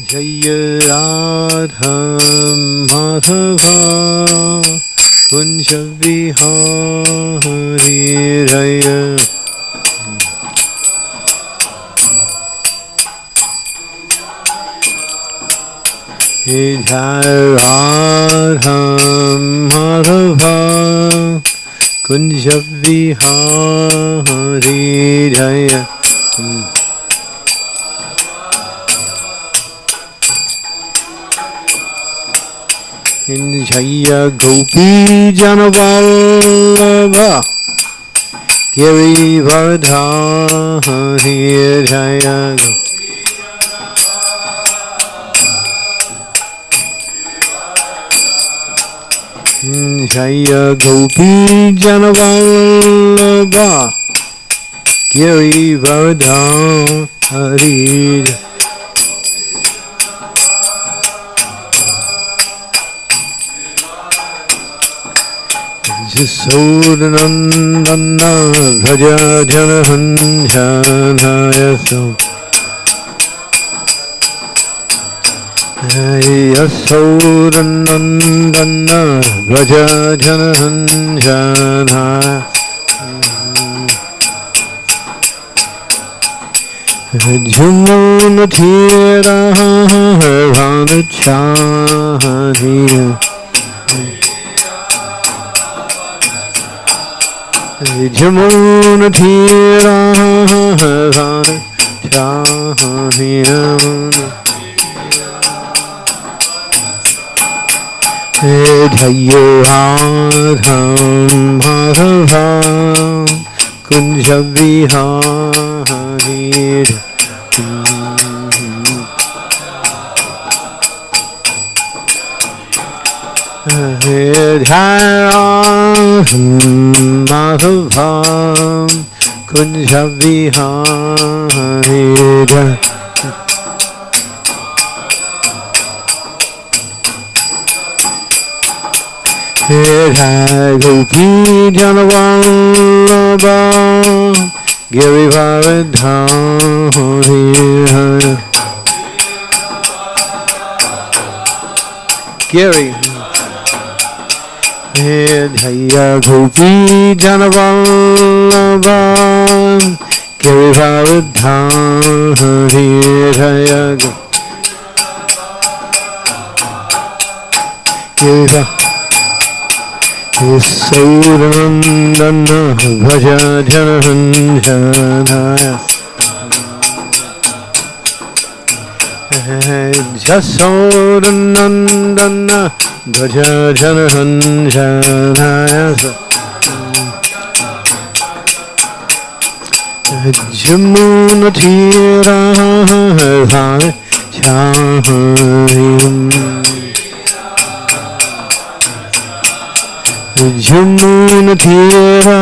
Jaya Radha Madhava Kunja Vihari Jaya Jaya Radha Madhava Kunja Vihari Jaya Jaya Gopi Janavallabha Girivardhari Jaya Jaya Gopi Janavallabha Girivardhari Jasodanandana Bhaja Janahanjanaya Yasodanandana Bhaja Janahanjanaya Jumunatira Vanachaniya Jamunatira Vanachaniya Jaya Radha Madhava Kunja Vihari Jaya Madhava Kunja Vihari Jaya Gopi Janavallabha Girivardhari Giri Jaya Gopi Janavallabha Girivardhari Jaya Yasodanandana Bhaja Janahanjanaya Jasodanandana Bhaja Janahanjanaya Jamunatira Vanachaniya Jamunatira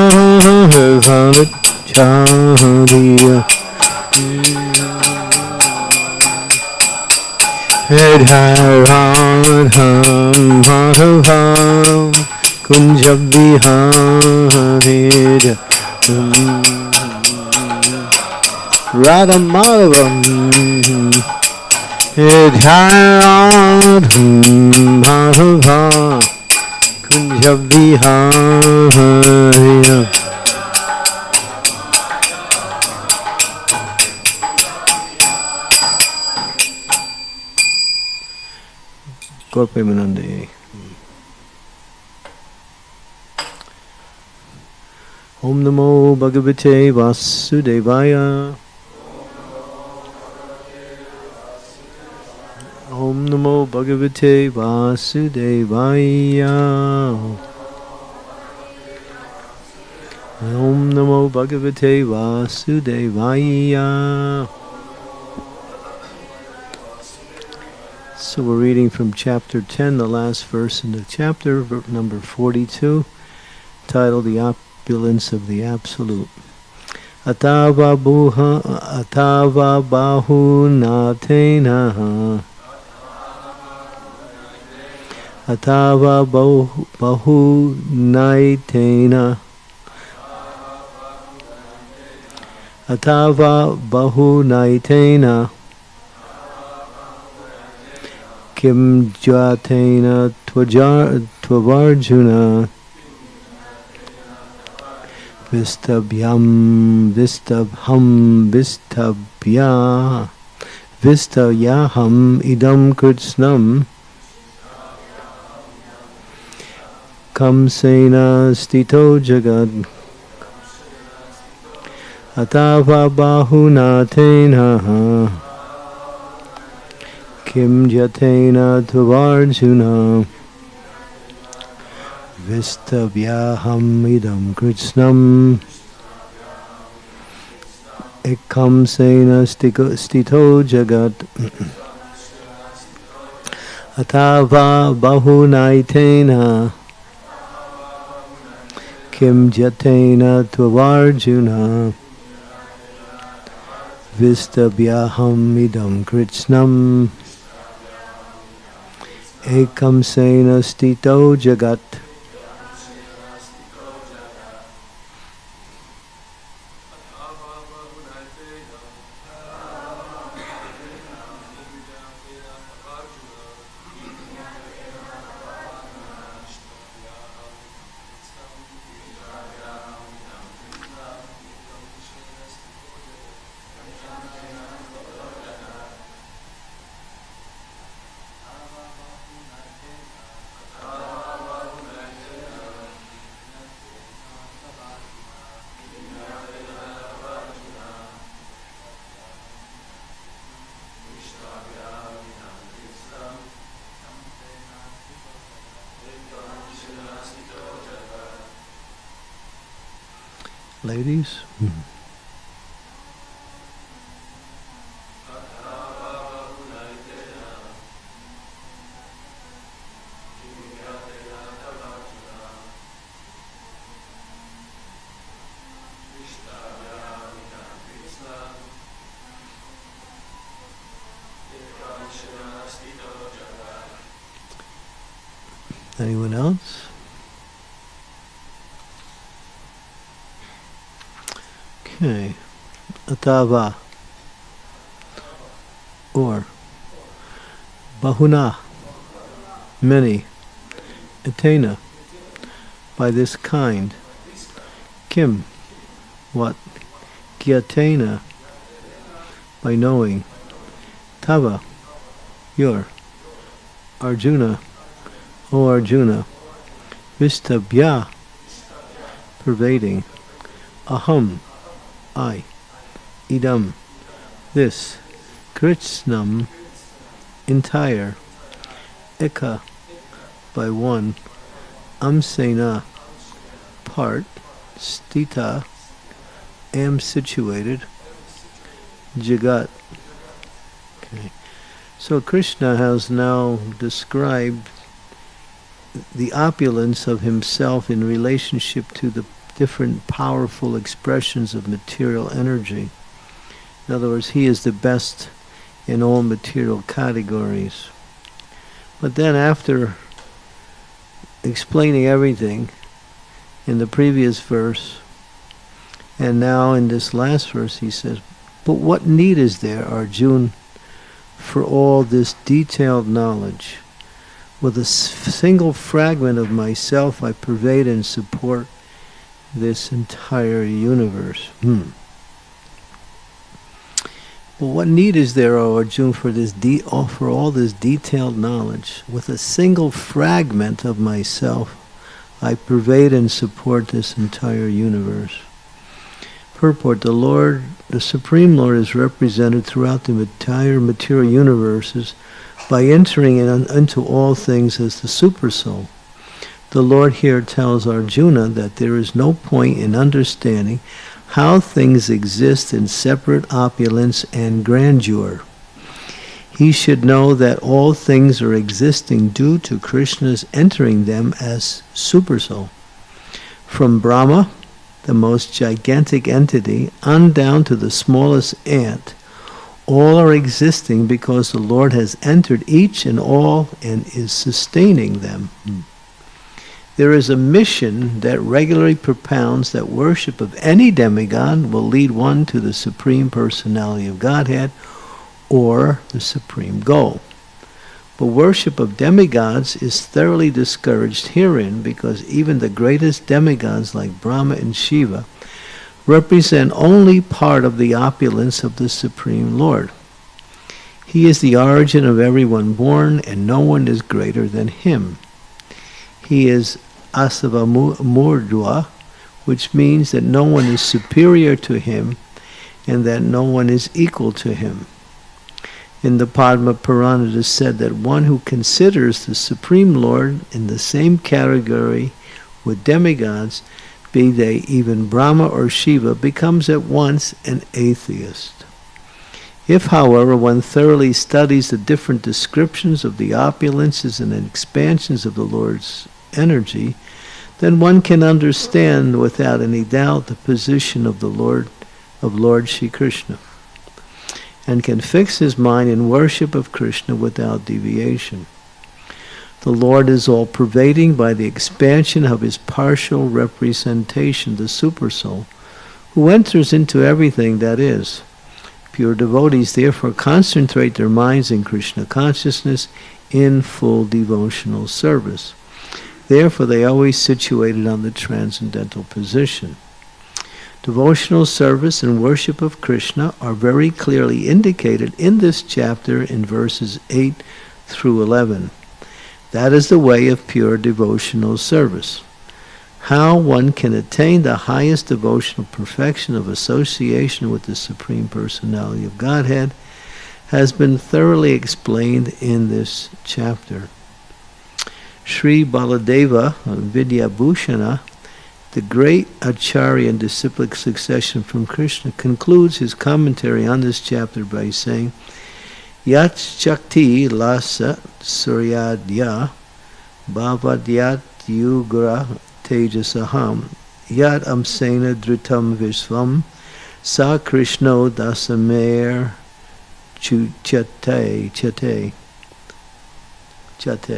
Vanachaniya Jaya Radha Madhava Kunja Vihari Radha Madhava Jaya Radha Madhava Kunja Vihari Korpe Manande Om Namo Bhagavate Vasudevaya Om Namo Bhagavate Vasudevaya Om Namo Bhagavate Vasudevaya. So we're reading from chapter 10, the last verse in the chapter, number 42, titled The Opulence of the Absolute. Atava bahu natena Atava bahu naitena Atava bahu naitena Kim jatena tvavarjuna vistabhyam vistabham vistabhya vistavyaham idam kritsnam kamsena stito jagad atava bahuna tena kim jatena tvavarjuna vistavyaham idam kritsnam ekam sena stito jagat atava bahunaitena kim jatena tvavarjuna vistavyaham idam kritsnam ekam sena stito jagat. Ladies? Anyone else? Okay, atava, or bahuna, many, atena, by this kind, kim, what, gyatena, by knowing, tava, your, Arjuna, O Arjuna, vistabhya, pervading, aham, I, idam, this, kritsnam, entire, eka, by one, amsena, part, stita, am situated, jagat. Okay. So Krishna has now described the opulence of himself in relationship to the different powerful expressions of material energy. In other words, he is the best in all material categories. But then after explaining everything in the previous verse, and now in this last verse he says, but what need is there, Arjuna, for all this detailed knowledge? With a single fragment of myself I pervade and support this entire universe. But what need is there, O Arjuna, for this for all this detailed knowledge? With a single fragment of myself, I pervade and support this entire universe. Purport: the Lord, the Supreme Lord, is represented throughout the entire material universes by entering into all things as the Supersoul. The Lord here tells Arjuna that there is no point in understanding how things exist in separate opulence and grandeur. He should know that all things are existing due to Krishna's entering them as Supersoul. From Brahma, the most gigantic entity, on down to the smallest ant, all are existing because the Lord has entered each and all and is sustaining them. There is a mission that regularly propounds that worship of any demigod will lead one to the Supreme Personality of Godhead or the Supreme Goal. But worship of demigods is thoroughly discouraged herein, because even the greatest demigods like Brahma and Shiva represent only part of the opulence of the Supreme Lord. He is the origin of everyone born, and no one is greater than him. He is asavamurdva, which means that no one is superior to him and that no one is equal to him. In the Padma Purana it is said that one who considers the Supreme Lord in the same category with demigods, be they even Brahma or Shiva, becomes at once an atheist. If, however, one thoroughly studies the different descriptions of the opulences and expansions of the Lord's energy, then one can understand without any doubt the position of Lord Shri Krishna, and can fix his mind in worship of Krishna without deviation. The Lord is all-pervading by the expansion of his partial representation, the Supersoul, who enters into everything that is. Pure devotees therefore concentrate their minds in Krishna consciousness in full devotional service. Therefore they are always situated on the transcendental position. Devotional service and worship of Krishna are very clearly indicated in this chapter in verses 8 through 11. That is the way of pure devotional service. How one can attain the highest devotional perfection of association with the Supreme Personality of Godhead has been thoroughly explained in this chapter. Sri Baladeva Vidyabhushana, the great Acharya and disciplic succession from Krishna, concludes his commentary on this chapter by saying, Yat Shakti Lasa Suryadya Bhavadyat Yugra Tejasaham Yat Amsena Dhritam Vishvam Sa Krishno Dasamer Chate.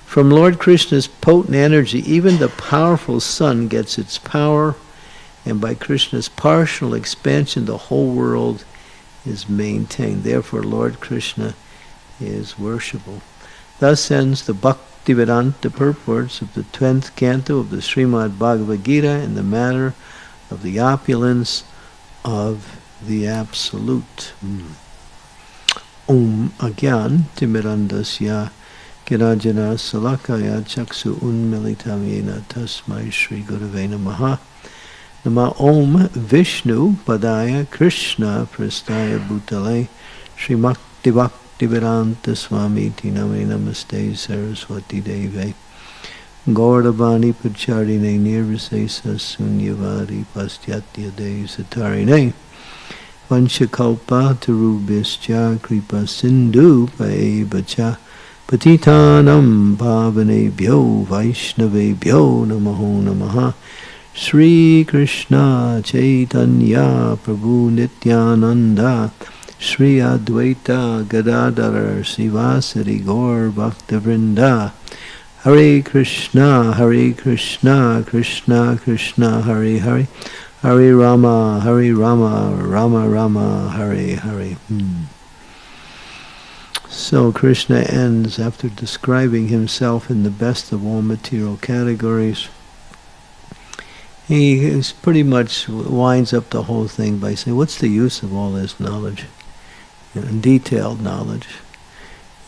From Lord Krishna's potent energy, even the powerful sun gets its power, and by Krishna's partial expansion, the whole world is maintained. Therefore, Lord Krishna is worshipable. Thus ends the Bhakti-Vedanta purports of the 10th canto of the Srimad Bhagavad Gita in the matter of the opulence of the Absolute. Om Agyan Timirandasya Girajana Salakaya Chaksu Unmilitam Yena Tasmai Shri Gurave Namaha. Nama Om Vishnu Padaya Krishna Prastaya Bhutale Sri Bhakti-Vedanta Swami Tinamani Namaste Saraswati Deve Gauravani Pacharine Nirvisesa Sunyavari Pastyatya De Satarine Vanchakalpa Tarubhischa Kripa Sindhu Paevacha Patitanam Pavanebhyo Vaishnavebhyo Namaho Namaha. Sri Krishna Chaitanya Prabhu Nityananda Sri Advaita Gadadhar Sivasari Gaur Bhaktavrinda. Hare Krishna Krishna Krishna Hare Hare, Hare Rama Rama Rama Hare Hare. So Krishna ends after describing himself in the best of all material categories. He is pretty much winds up the whole thing by saying, what's the use of all this knowledge? Detailed knowledge.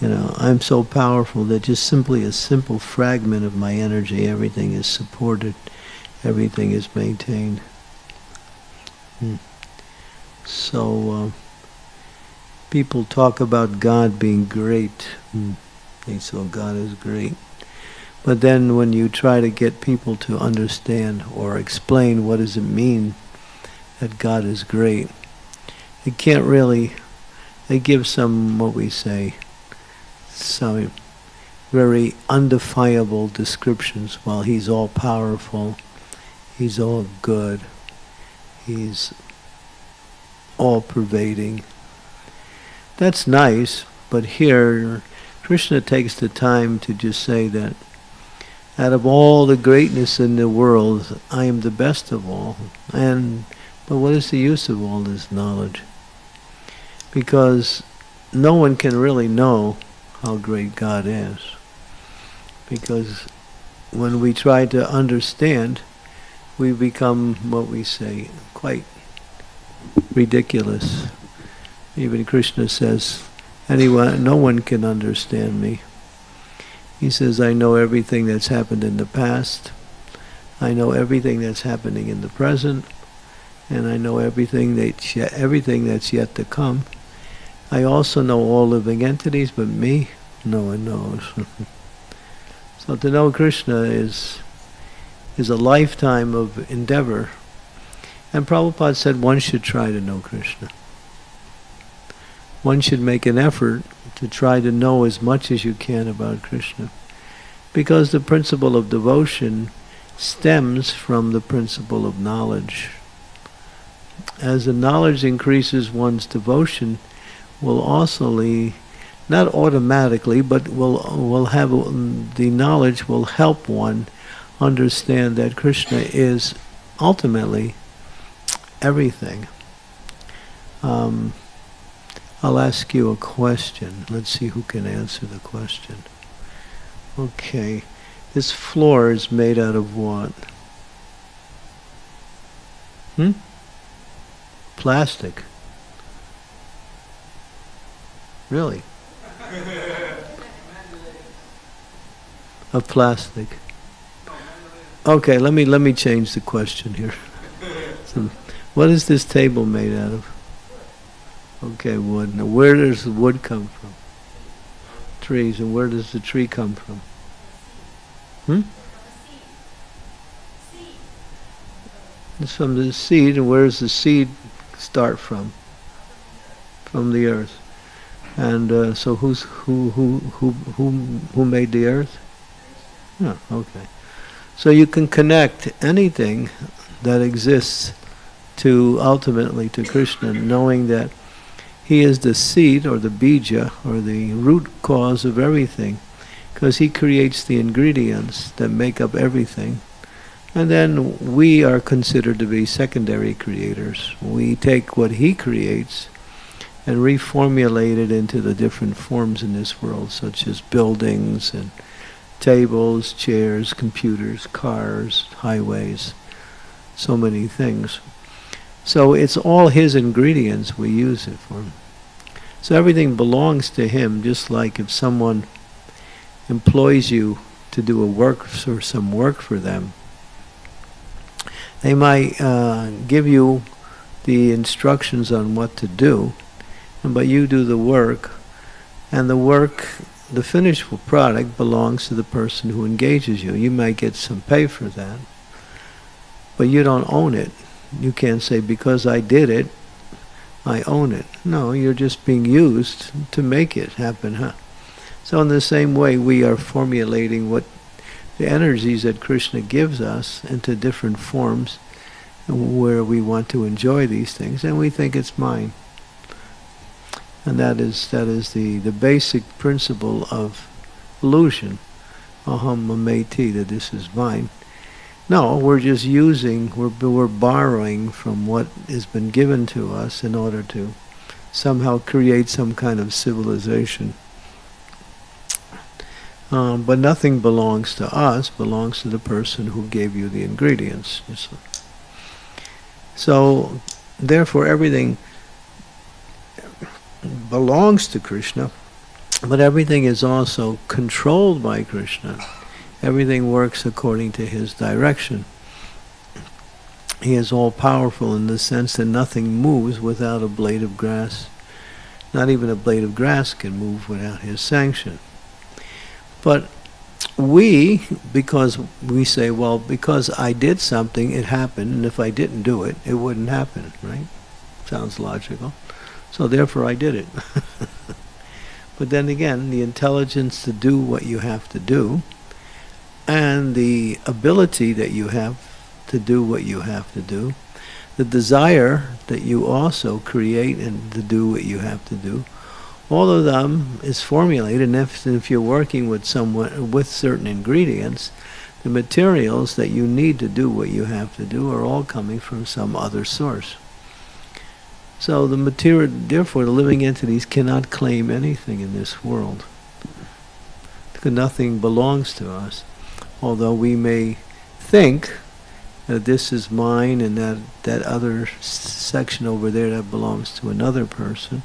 I'm so powerful that just simply a simple fragment of my energy, everything is supported, everything is maintained. So people talk about God being great. They say God is great. But then when you try to get people to understand or explain what does it mean that God is great, they can't really, they give some, what we say, some very undefinable descriptions. Well, he's all powerful, he's all good, he's all pervading. That's nice, but here Krishna takes the time to just say that out of all the greatness in the world, I am the best of all. But what is the use of all this knowledge? Because no one can really know how great God is. Because when we try to understand, we become, what we say, quite ridiculous. Even Krishna says, no one can understand me. He says, I know everything that's happened in the past, I know everything that's happening in the present, and I know everything that's yet to come. I also know all living entities, but me, no one knows. So to know Krishna is a lifetime of endeavor. And Prabhupada said one should try to know Krishna. One should make an effort to try to know as much as you can about Krishna. Because the principle of devotion stems from the principle of knowledge. As the knowledge increases, one's devotion will also not automatically, but will have the knowledge will help one understand that Krishna is ultimately everything. I'll ask you a question. Let's see who can answer the question. Okay. This floor is made out of what? Plastic. Really? Of plastic. Okay, let me change the question here. So, what is this table made out of? Okay, wood. Now where does the wood come from? Trees. And where does the tree come from? It's from the seed. And where does the seed start from? From the earth. And so who made the earth? Oh, okay. So you can connect anything that exists ultimately to Krishna, knowing that he is the seed or the bija or the root cause of everything, because he creates the ingredients that make up everything. And then we are considered to be secondary creators. We take what he creates and reformulate it into the different forms in this world, such as buildings and tables, chairs, computers, cars, highways, so many things. So it's all his ingredients we use it for. So everything belongs to him, just like if someone employs you to do some work for them, they might give you the instructions on what to do, but you do the work, and the finished product belongs to the person who engages you. You might get some pay for that, but you don't own it. You can't say, because I did it, I own it. No, you're just being used to make it happen, So in the same way, we are formulating what the energies that Krishna gives us into different forms where we want to enjoy these things, and we think it's mine. And that is the basic principle of illusion. Aham mameti, that this is mine. No, we're just we're borrowing from what has been given to us in order to somehow create some kind of civilization. But nothing belongs to us, belongs to the person who gave you the ingredients. So, therefore, everything belongs to Krishna, but everything is also controlled by Krishna. Everything works according to his direction. He is all-powerful in the sense that nothing moves without a blade of grass. Not even a blade of grass can move without his sanction. But because we say, well, because I did something, it happened, and if I didn't do it, it wouldn't happen, right? Sounds logical. So therefore I did it. But then again, the intelligence to do what you have to do, and the ability that you have to do what you have to do, the desire that you also create and to do what you have to do, all of them is formulated, and if you're working with someone with certain ingredients, the materials that you need to do what you have to do are all coming from some other source. So the material, therefore the living entities cannot claim anything in this world. because nothing belongs to us. Although we may think that this is mine and that other section over there that belongs to another person.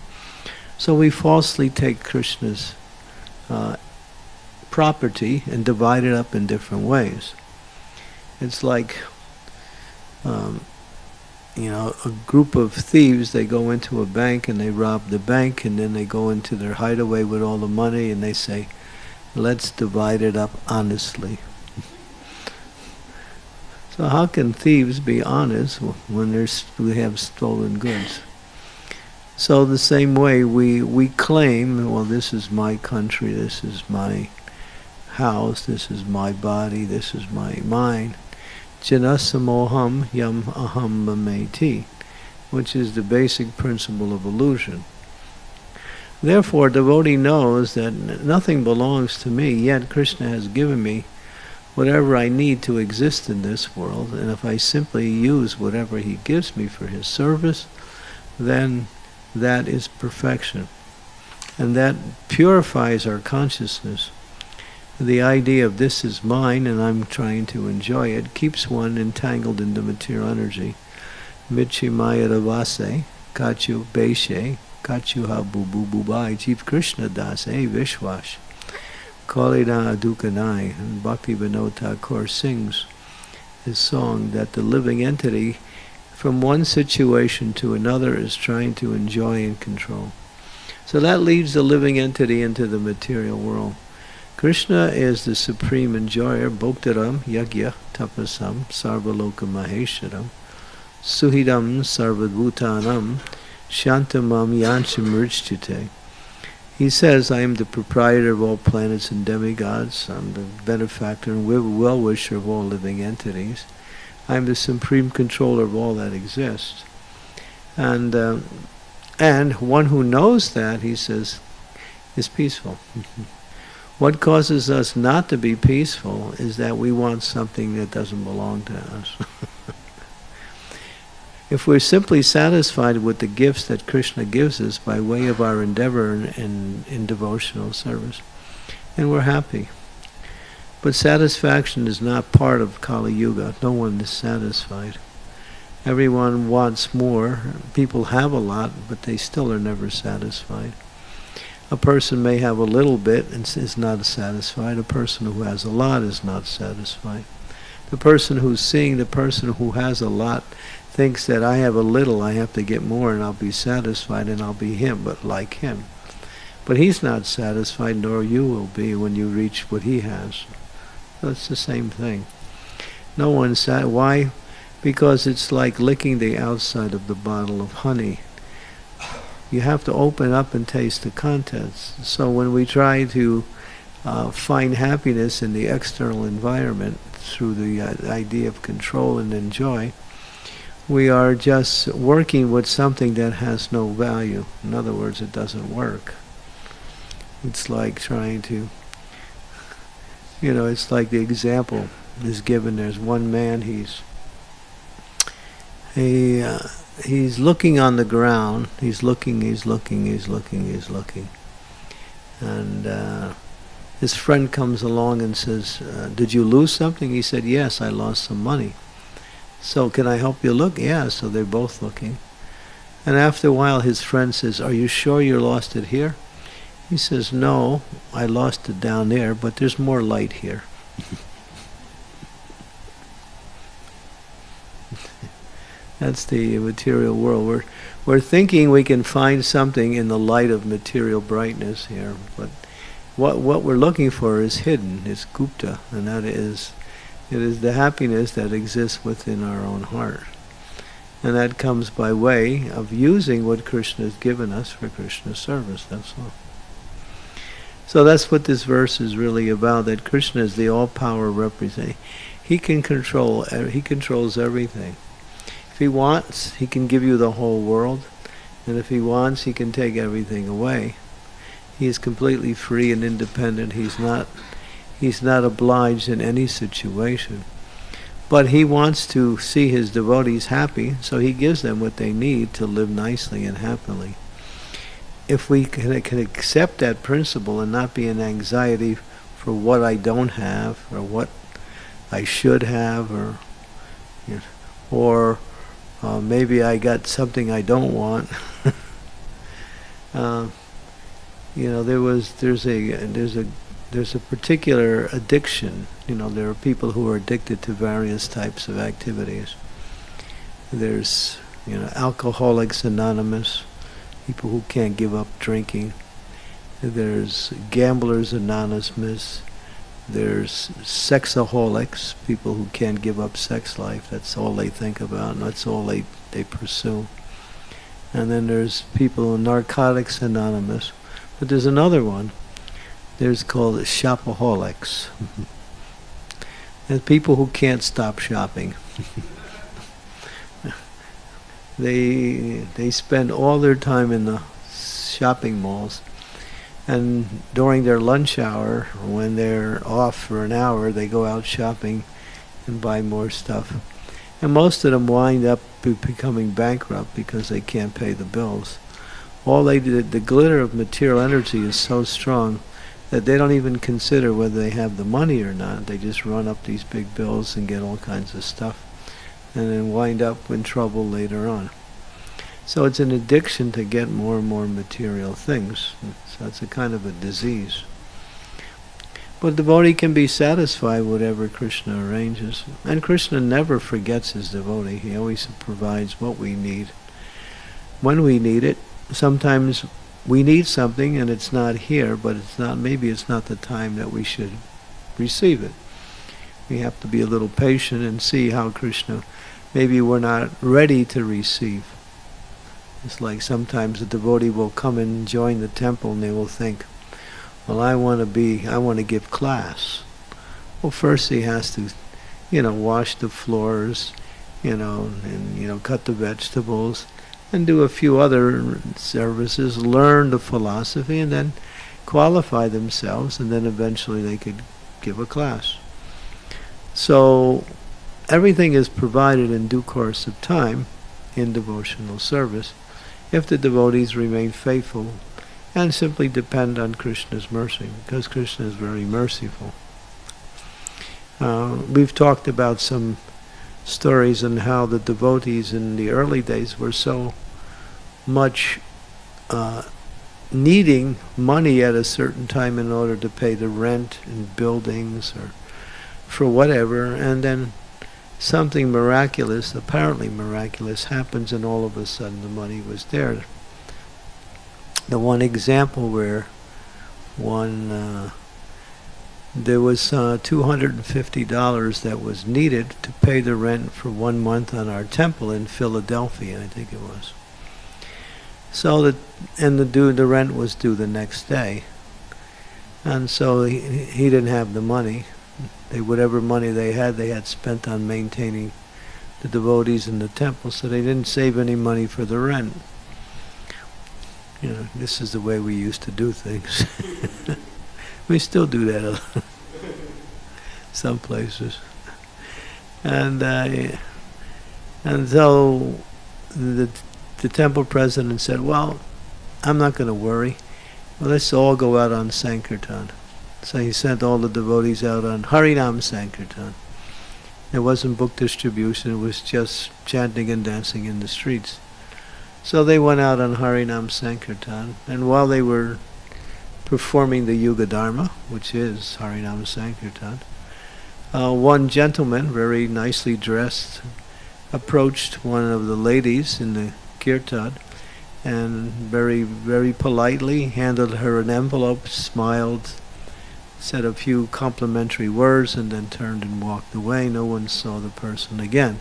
So we falsely take Krishna's property and divide it up in different ways. It's like, a group of thieves, they go into a bank and they rob the bank, and then they go into their hideaway with all the money and they say, let's divide it up honestly. So how can thieves be honest when we have stolen goods? So the same way we claim, well, this is my country, this is my house, this is my body, this is my mind. Janasamoham yam aham mameti, which is the basic principle of illusion. Therefore, devotee knows that nothing belongs to me, yet Krishna has given me whatever I need to exist in this world, and if I simply use whatever he gives me for his service, then that is perfection. And that purifies our consciousness. The idea of this is mine and I'm trying to enjoy it keeps one entangled in the material energy. Michimaya Ravase, Kachu Beshe, Kachu Habu Bubai, Chief Krishna Das, Vishwash. Kalida Adukanai, and Bhakti Vinod Thakur sings his song that the living entity from one situation to another is trying to enjoy and control. So that leads the living entity into the material world. Krishna is the supreme enjoyer, Bhoktaram, Yagya, Tapasam, Sarvaloka Mahesharam, Suhidam, Sarvadbhutanam, Shantamam Yancham. He says, I am the proprietor of all planets and demigods. I'm the benefactor and well-wisher of all living entities. I am the supreme controller of all that exists. And one who knows that, he says, is peaceful. What causes us not to be peaceful is that we want something that doesn't belong to us. If we're simply satisfied with the gifts that Krishna gives us by way of our endeavor in devotional service, and we're happy. But satisfaction is not part of Kali Yuga. No one is satisfied. Everyone wants more. People have a lot, but they still are never satisfied. A person may have a little bit and is not satisfied. A person who has a lot is not satisfied. The person who's seeing the person who has a lot thinks that I have a little, I have to get more and I'll be satisfied and I'll be him, but like him. But he's not satisfied, nor you will be when you reach what he has. So it's the same thing. No one's satisfied. Why? Because it's like licking the outside of the bottle of honey. You have to open up and taste the contents. So when we try to find happiness in the external environment through the idea of control and enjoy, we are just working with something that has no value. In other words, it doesn't work. It's like trying to, it's like the example is given. There's one man, he's looking on the ground. He's looking. And his friend comes along and says, did you lose something? He said, yes, I lost some money. So can I help you look? Yeah, so they're both looking. And after a while his friend says, are you sure you lost it here? He says, no, I lost it down there, but there's more light here. That's the material world. We're thinking we can find something in the light of material brightness here, but what we're looking for is hidden, it's Gupta, and that is, it is the happiness that exists within our own heart. And that comes by way of using what Krishna has given us for Krishna's service, that's all. So that's what this verse is really about, that Krishna is the all-power representing. He controls everything. If he wants, he can give you the whole world, and if he wants, he can take everything away. He is completely free and independent. He's not obliged in any situation. But he wants to see his devotees happy, so he gives them what they need to live nicely and happily. If we can accept that principle and not be in anxiety for what I don't have, or what I should have, or you know, or maybe I got something I don't want. There's a particular addiction. There are people who are addicted to various types of activities. There's Alcoholics Anonymous, people who can't give up drinking. There's Gamblers Anonymous. There's sexaholics, people who can't give up sex life. That's all they think about, and that's all they pursue. And then there's people, Narcotics Anonymous. But there's another one. There's called shopaholics. And people who can't stop shopping. They spend all their time in the shopping malls. And during their lunch hour, when they're off for an hour, they go out shopping and buy more stuff. And most of them wind up becoming bankrupt because they can't pay the bills. All they did, the glitter of material energy is so strong that they don't even consider whether they have the money or not. They just run up these big bills and get all kinds of stuff, and then wind up in trouble later on. So it's an addiction to get more and more material things. So it's a kind of a disease. But the devotee can be satisfied with whatever Krishna arranges. And Krishna never forgets his devotee. He always provides what we need when we need it. Sometimes we need something and it's not here, but maybe it's not the time that we should receive it. We have to be a little patient and see how Krishna, maybe we're not ready to receive. It's like sometimes a devotee will come and join the temple and they will think, well, I want to give class. Well, first he has to, wash the floors, and cut the vegetables, and do a few other services, learn the philosophy, and then qualify themselves, and then eventually they could give a class. So everything is provided in due course of time in devotional service, if the devotees remain faithful and simply depend on Krishna's mercy, because Krishna is very merciful. We've talked about some stories on how the devotees in the early days were so much needing money at a certain time in order to pay the rent in buildings or for whatever, and then something miraculous, apparently miraculous, happens and all of a sudden the money was there. The one example where there was $250 that was needed to pay the rent for 1 month on our temple in Philadelphia, I think it was. So the rent was due the next day, and so he didn't have the money. Whatever money they had spent on maintaining the devotees in the temple, so they didn't save any money for the rent. This is the way we used to do things. We still do that some places. And so the temple president said, well, I'm not going to worry. Well, let's all go out on Sankirtan. So he sent all the devotees out on Harinam Sankirtan. It wasn't book distribution, it was just chanting and dancing in the streets. So they went out on Harinam Sankirtan, and while they were performing the Yuga Dharma, which is Harinam Sankirtan, one gentleman, very nicely dressed, approached one of the ladies in the kirtan and very, very politely handed her an envelope, smiled, said a few complimentary words, and then turned and walked away. No one saw the person again.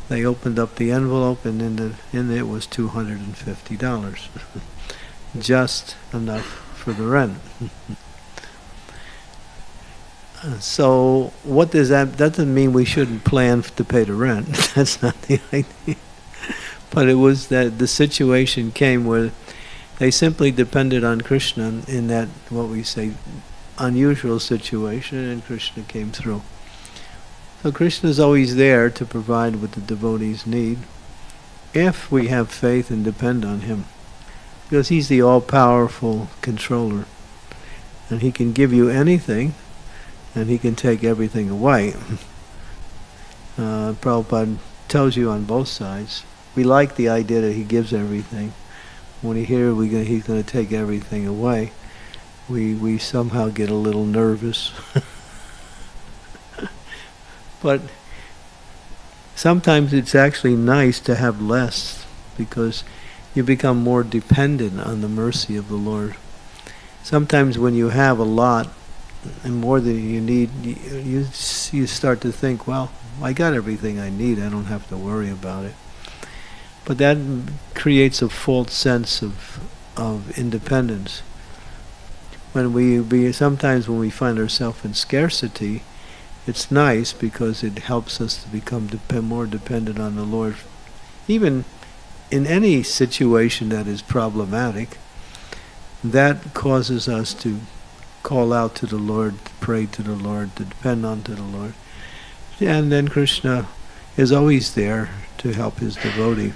They opened up the envelope, and in it was $250. Just enough for the rent. So what does that doesn't mean we shouldn't plan to pay the rent. That's not the idea. But it was that the situation came where they simply depended on Krishna in that, what we say, unusual situation, and Krishna came through. So Krishna is always there to provide what the devotees need if we have faith and depend on him, because he's the all-powerful controller. And he can give you anything, and he can take everything away. Prabhupada tells you on both sides. We like the idea that he gives everything. When we hear he's going to take everything away, we somehow get a little nervous. But sometimes it's actually nice to have less, because you become more dependent on the mercy of the Lord. Sometimes when you have a lot and more than you need, you start to think, well, I got everything I need, I don't have to worry about it. But that creates a false sense of independence. Sometimes when we find ourselves in scarcity, it's nice because it helps us to become more dependent on the Lord. Even in any situation that is problematic, that causes us to call out to the Lord, to pray to the Lord, to depend on to the Lord. And then Krishna is always there to help his devotee.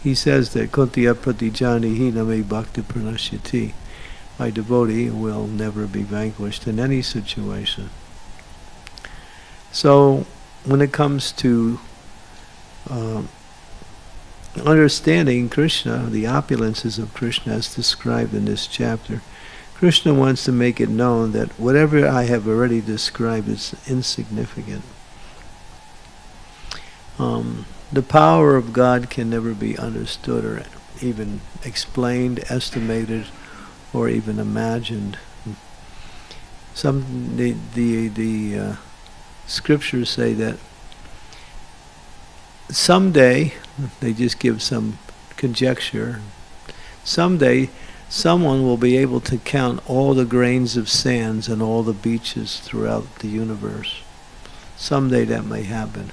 He says that Kuntiya pratijani name bhakti pranashyati. My devotee will never be vanquished in any situation. So when it comes to understanding Krishna, the opulences of Krishna as described in this chapter, Krishna wants to make it known that whatever I have already described is insignificant. The power of God can never be understood or even explained, estimated, or even imagined. The scriptures say that someday, they just give some conjecture, someday someone will be able to count all the grains of sands and all the beaches throughout the universe. Someday that may happen.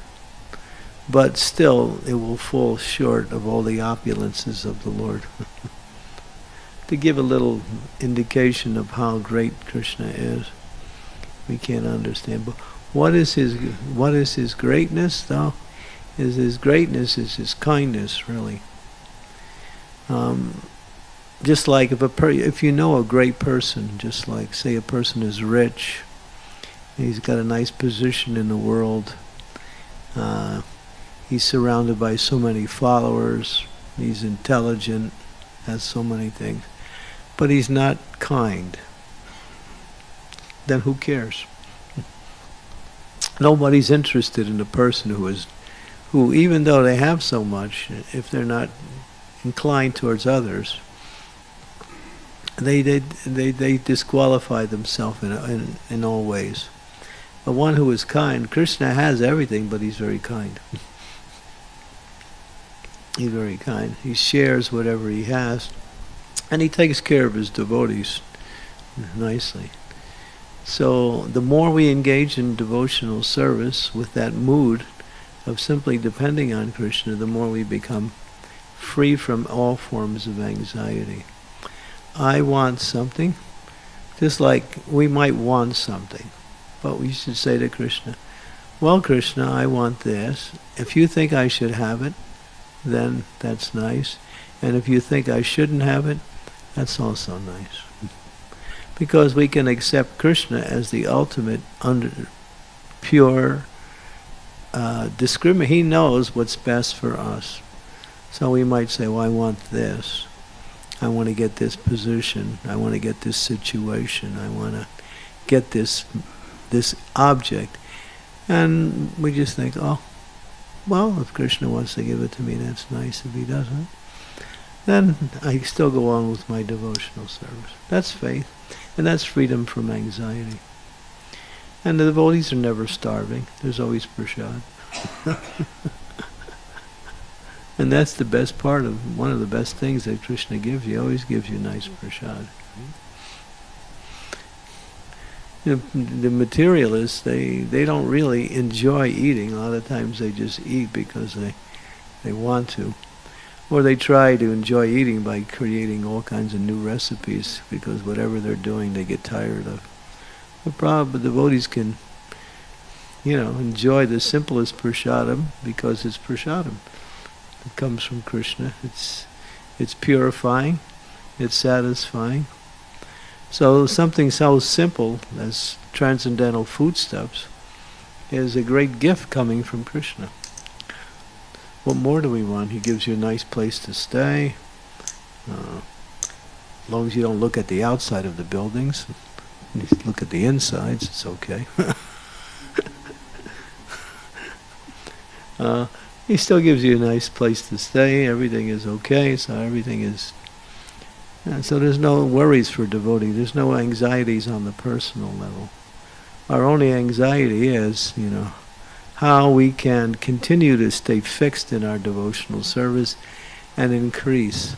But still, it will fall short of all the opulences of the Lord. To give a little indication of how great Krishna is, we can't understand. But what is his greatness, though? His greatness is his kindness, really. Just like if you know a great person, just like say a person is rich, he's got a nice position in the world, he's surrounded by so many followers, he's intelligent, has so many things, but he's not kind, then who cares? Nobody's interested in a person who even though they have so much, if they're not inclined towards others, they disqualify themselves in all ways. The one who is kind, Krishna has everything, but he's very kind. He's very kind. He shares whatever he has, and he takes care of his devotees nicely. So the more we engage in devotional service with that mood of simply depending on Krishna, the more we become free from all forms of anxiety. I want something, just like we might want something, but we should say to Krishna, well, Krishna, I want this. If you think I should have it, then that's nice. And if you think I shouldn't have it, that's also nice. Because we can accept Krishna as the ultimate pure discriminate. He knows what's best for us. So we might say, well, I want this. I want to get this position. I want to get this situation. I want to get this object. And we just think, oh, well, if Krishna wants to give it to me, that's nice. If he doesn't, then I still go on with my devotional service. That's faith. And that's freedom from anxiety. And the devotees are never starving. There's always prasad. And that's the best part of, one of the best things that Krishna gives you. He always gives you nice prasad. The materialists, they don't really enjoy eating. A lot of times they just eat because they want to. Or they try to enjoy eating by creating all kinds of new recipes, because whatever they're doing they get tired of. But devotees can, enjoy the simplest prasadam because it's prasadam. It comes from Krishna. It's purifying. It's satisfying. So something so simple as transcendental foodstuffs is a great gift coming from Krishna. What more do we want? He gives you a nice place to stay. As long as you don't look at the outside of the buildings, you look at the insides, it's okay. He still gives you a nice place to stay. Everything is okay, so everything is... so there's no worries for devotee. There's no anxieties on the personal level. Our only anxiety is, how we can continue to stay fixed in our devotional service and increase.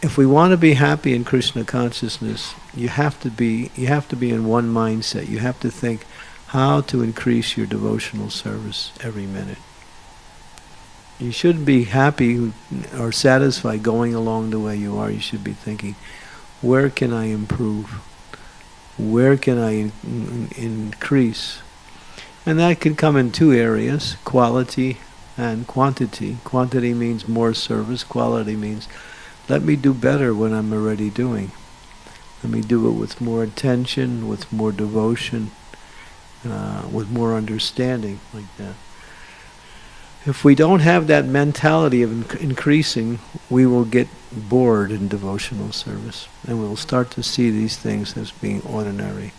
If we want to be happy in Krishna consciousness, you have to be in one mindset. You have to think how to increase your devotional service every minute. You shouldn't be happy or satisfied going along the way you are. You should be thinking, where can I improve? Where can I increase? And that can come in two areas, quality and quantity. Quantity means more service. Quality means, let me do better what I'm already doing. Let me do it with more attention, with more devotion, with more understanding, like that. If we don't have that mentality of increasing, we will get bored in devotional service, and we'll start to see these things as being ordinary,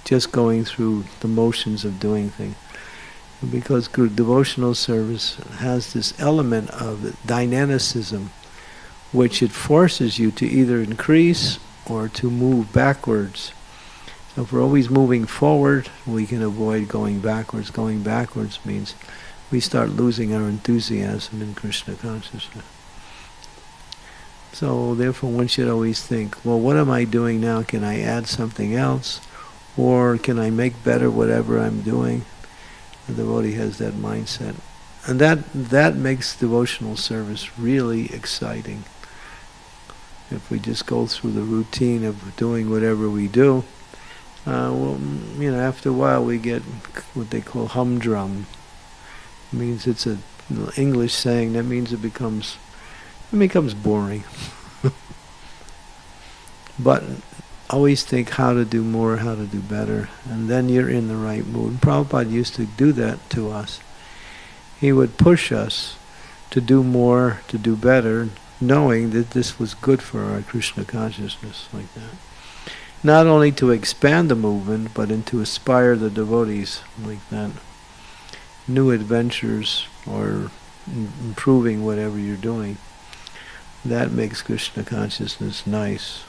just going through the motions of doing things. Because devotional service has this element of dynamicism, which it forces you to either increase or to move backwards. So if we're always moving forward, we can avoid going backwards. Going backwards means we start losing our enthusiasm in Krishna consciousness. So therefore one should always think, well, what am I doing now? Can I add something else? Or can I make better whatever I'm doing? The devotee has that mindset. And that makes devotional service really exciting. If we just go through the routine of doing whatever we do, after a while we get what they call humdrum. It means it's a English saying. That means it becomes boring. But always think how to do more, how to do better, and then you're in the right mood. And Prabhupada used to do that to us. He would push us to do more, to do better, knowing that this was good for our Krishna consciousness, like that. Not only to expand the movement, but to aspire the devotees, like that. New adventures or improving whatever you're doing. That makes Krishna consciousness nice.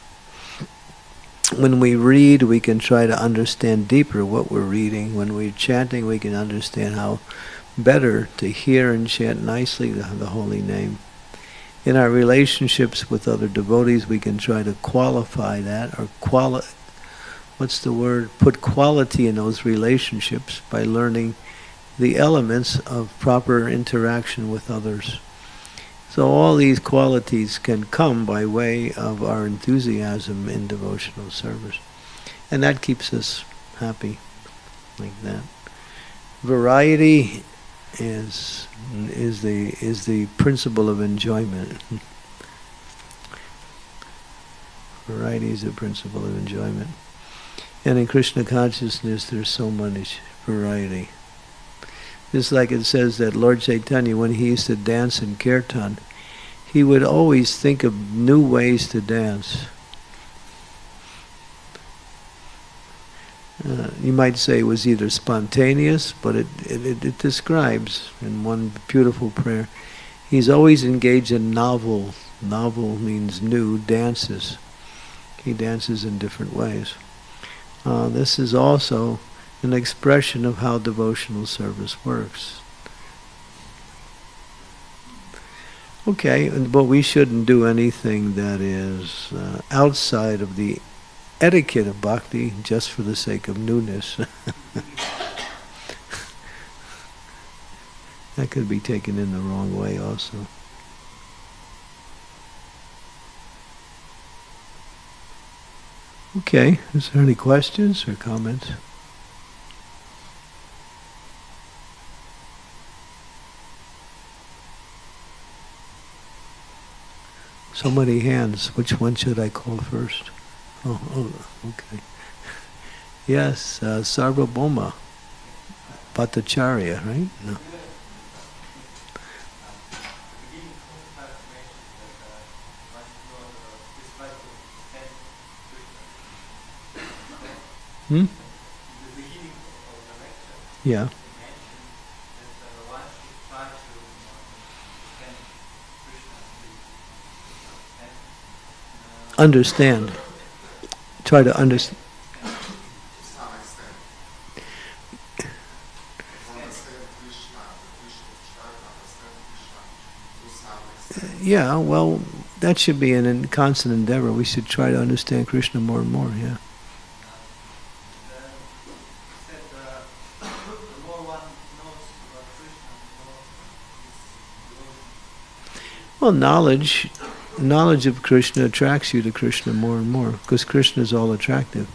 When we read, we can try to understand deeper what we're reading. When we're chanting, we can understand how better to hear and chant nicely the holy name. In our relationships with other devotees, we can try to qualify that, or put quality in those relationships by learning the elements of proper interaction with others. So all these qualities can come by way of our enthusiasm in devotional service. And that keeps us happy, like that. Variety is the principle of enjoyment. Variety is the principle of enjoyment. And in Krishna consciousness there's so much variety. Just like it says that Lord Chaitanya, when he used to dance in kirtan, he would always think of new ways to dance. You might say it was either spontaneous, but it describes in one beautiful prayer, he's always engaged in novel means new, dances. He dances in different ways. This is also an expression of how devotional service works. Okay, but we shouldn't do anything that is outside of the etiquette of bhakti just for the sake of newness. That could be taken in the wrong way also. Okay, is there any questions or comments? So many hands. Which one should I call first? Okay. Yes, Sarvabhauma Bhattacharya, right? No. Hmm? Yeah. Understand. Try to understand. Yeah, well, that should be an constant endeavor. We should try to understand Krishna more and more, yeah. Well, knowledge of Krishna attracts you to Krishna more and more, because Krishna is all attractive.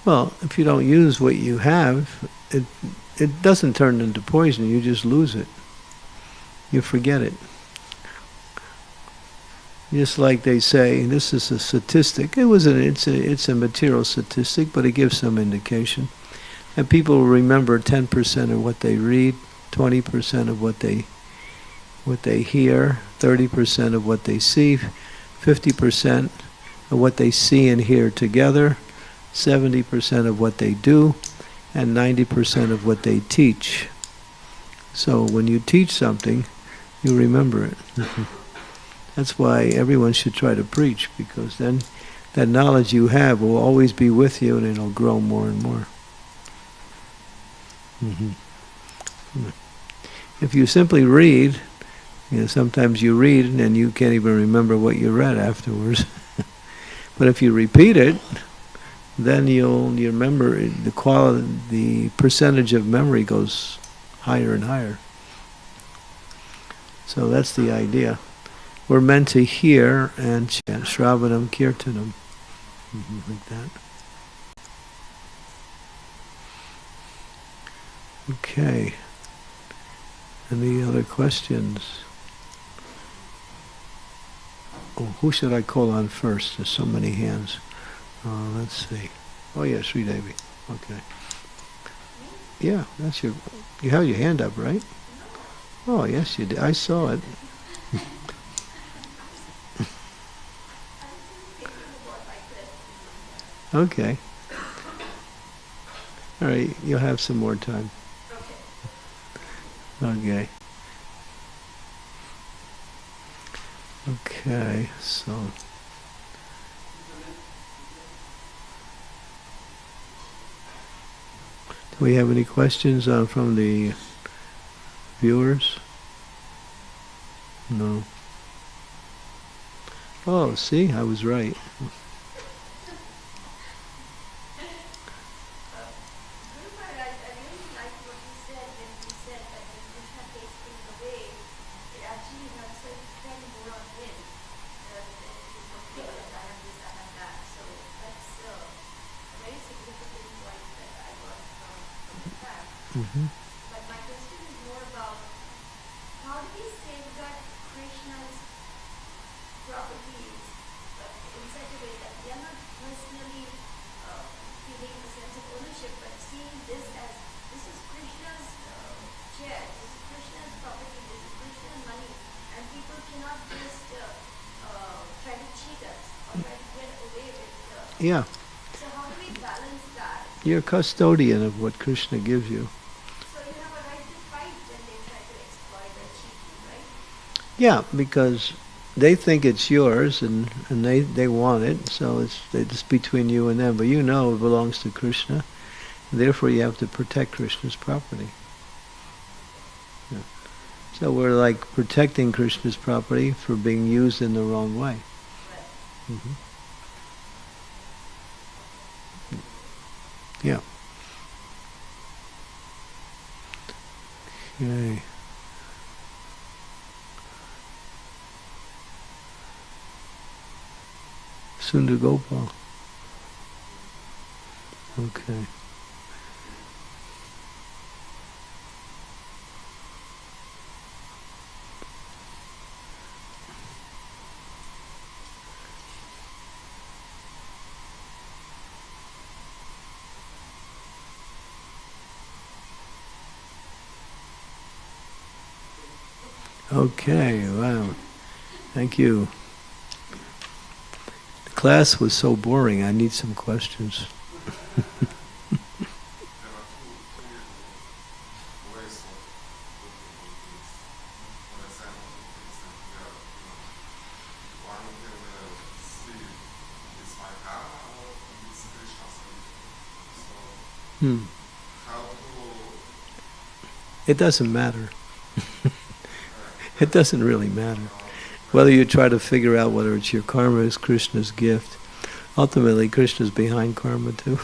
Well, if you don't use what you have, it doesn't turn into poison. You just lose it. You forget it. Just like they say, this is a statistic. It's a material statistic, but it gives some indication. And people will remember 10% of what they read, 20% of what they hear, 30% of what they see, 50% of what they see and hear together, 70% of what they do, and 90% of what they teach. So when you teach something, you remember it. That's why everyone should try to preach, because then that knowledge you have will always be with you and it'll grow more and more. If you simply read, sometimes you read and you can't even remember what you read afterwards. But if you repeat it, then you remember the percentage of memory goes higher and higher. So that's the idea. We're meant to hear and chant Shravanam Kirtanam, like that. Okay. Any other questions? Oh, who should I call on first? There's so many hands. Let's see. Oh yeah, Sri Devi. Okay. Yeah, that's you have your hand up, right? Oh yes, you did. I saw it. Okay. All right, you'll have some more time. Okay. Okay, so. Do we have any questions from the viewers? No. Oh, see, I was right. Mm-hmm. But my question is more about how do we safeguard Krishna's properties in such a way that we are not personally feeling a sense of ownership, but seeing this is Krishna's chair, this is Krishna's property, this is Krishna's money, and people cannot just try to cheat us or try to get away with it. Yeah. So how do we balance that? You're a custodian of what Krishna gives you. Yeah, because they think it's yours and they want it, so it's between you and them. But you know it belongs to Krishna, and therefore you have to protect Krishna's property. Yeah. So we're like protecting Krishna's property for being used in the wrong way. Mm-hmm. Yeah. Okay. Sundar-Gopal. Okay. Okay, wow. Thank you. The class was so boring, I need some questions. It doesn't matter. It doesn't really matter. Whether you try to figure out whether it's your karma is Krishna's gift, ultimately Krishna's behind karma too.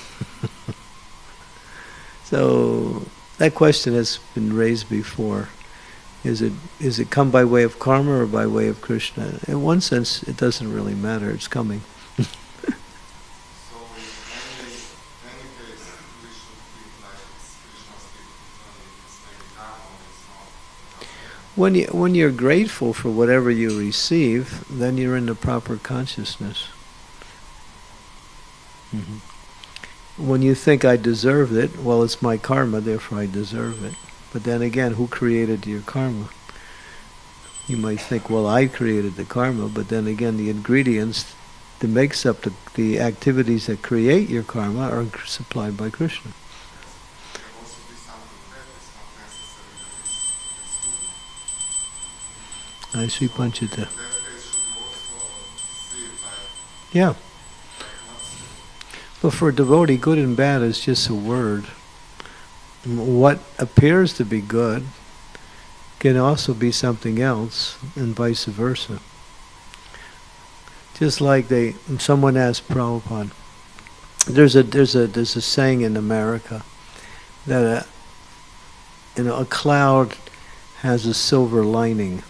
So that question has been raised before. Is it come by way of karma or by way of Krishna? In one sense, it doesn't really matter. It's coming. When you're grateful for whatever you receive, then you're in the proper consciousness. When you think I deserve it, well, it's my karma, therefore I deserve it. But then again, who created your karma? You might think, well, I created the karma, but then again, the ingredients that makes up the activities that create your karma are supplied by Krishna. I see Panchita. Yeah. But for a devotee, good and bad is just a word. What appears to be good can also be something else, and vice versa. Just like someone asked Prabhupada, there's a saying in America that a cloud has a silver lining.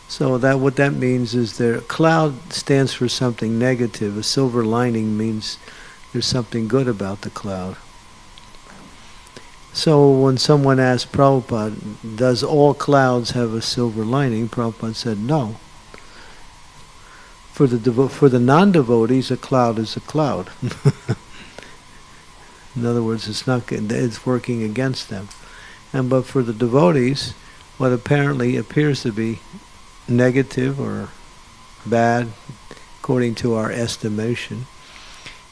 So what that means is a cloud stands for something negative. A silver lining means there's something good about the cloud. So when someone asked Prabhupada, does all clouds have a silver lining? Prabhupada said no. For the non-devotees, a cloud is a cloud. In other words, it's working against them. But for the devotees, what apparently appears to be negative or bad, according to our estimation,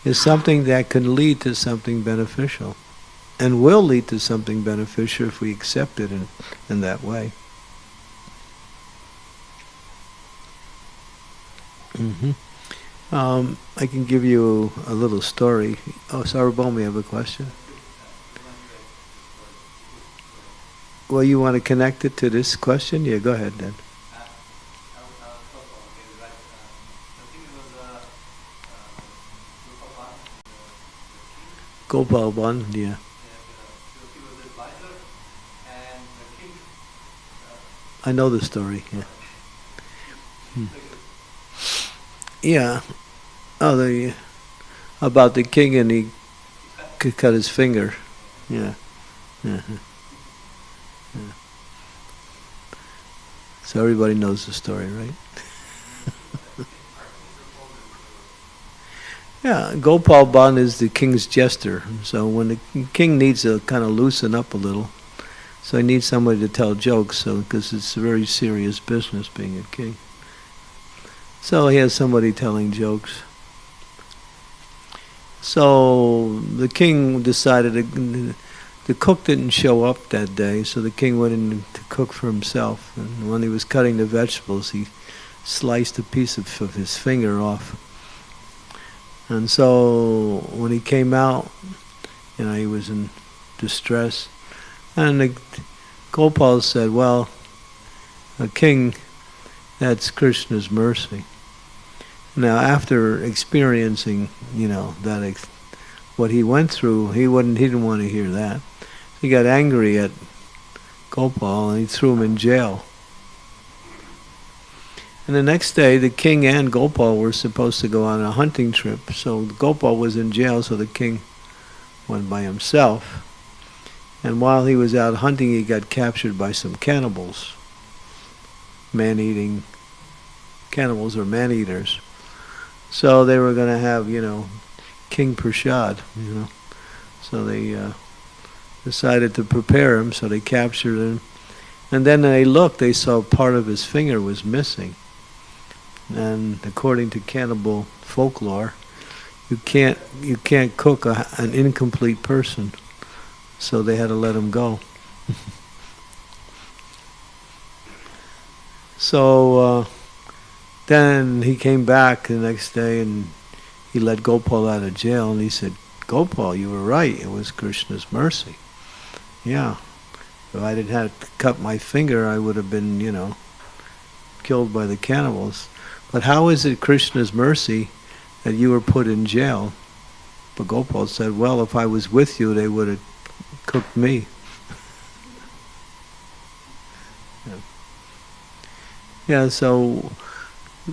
is something that can lead to something beneficial, and will lead to something beneficial if we accept it in that way. I can give you a little story. Oh, Sarvabhauma, you have a question? Well, you want to connect it to this question? Yeah, go ahead then. Gopal Ban, yeah. I know the story, yeah. Yeah. Oh, about the king and he cut his finger. Yeah. Yeah. So everybody knows the story, right? Yeah, Gopal Ban is the king's jester. So when the king needs to kind of loosen up a little, so he needs somebody to tell jokes, because it's a very serious business being a king. So he has somebody telling jokes. So the king decided the cook didn't show up that day, so the king went in to cook for himself. And when he was cutting the vegetables, he sliced a piece of his finger off. And so when he came out, he was in distress. And Gopal said, well, a king, that's Krishna's mercy. Now, after experiencing, that what he went through, he didn't want to hear that. He got angry at Gopal and he threw him in jail. And the next day, the king and Gopal were supposed to go on a hunting trip. So Gopal was in jail, so the king went by himself. And while he was out hunting, he got captured by some cannibals. Man-eating cannibals or man-eaters. So they were going to have, King Prashad, So they decided to prepare him, so they captured him. And then they looked, they saw part of his finger was missing. And according to cannibal folklore, you can't cook an incomplete person. So they had to let him go. So then he came back the next day and he let Gopal out of jail, and he said, Gopal, you were right, it was Krishna's mercy. Yeah. If I didn't have to cut my finger, I would have been, killed by the cannibals. But how is it Krishna's mercy that you were put in jail? But Gopal said, well, if I was with you, they would have cooked me. Yeah, so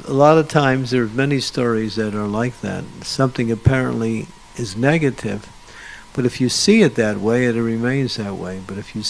a lot of times there are many stories that are like that. Something apparently is negative, but if you see it that way, it remains that way. But if you